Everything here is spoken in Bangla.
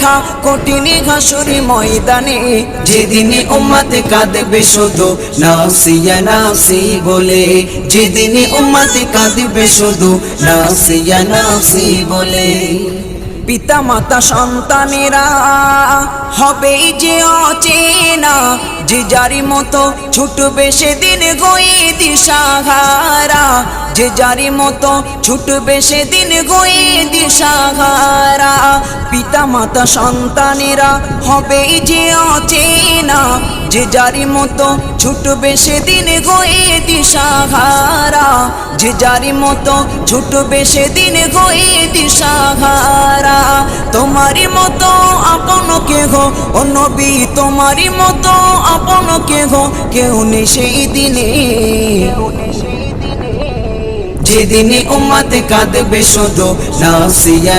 দেখা কঠিন হাসুরি ময়দানে, যেদিনে উম্মত কাঁদবে শুধু নাফসি ইয়া নাফসি বলে, যেদিনে উম্মত কাঁদবে শুধু নাফসি ইয়া নাফসি বলে। পিতা মাতা সন্তানেরা হবে যে অচেনা, যে যারি মতো ছুটবে সেদিন গয়ে দিশাহারা, যে যারি মতো ছুটবে সেদিন গয়ে দিশাহারা। পিতা মাতা সন্তানেরা হবে যে অচেনা, যে যারি মতো ছুটবে সেদিন গয়ে দিশাহারা, যে যারি মতো ছুটবে সেদিন গয়ে দিশাহারা। তোমারই মতো আপন কেহ ও নবী, তোমারই মতো আপন কেহ কেউ নেই সেই দিনে, যেদিনে উম্মত কাঁদবে শুধু নাফসি ইয়া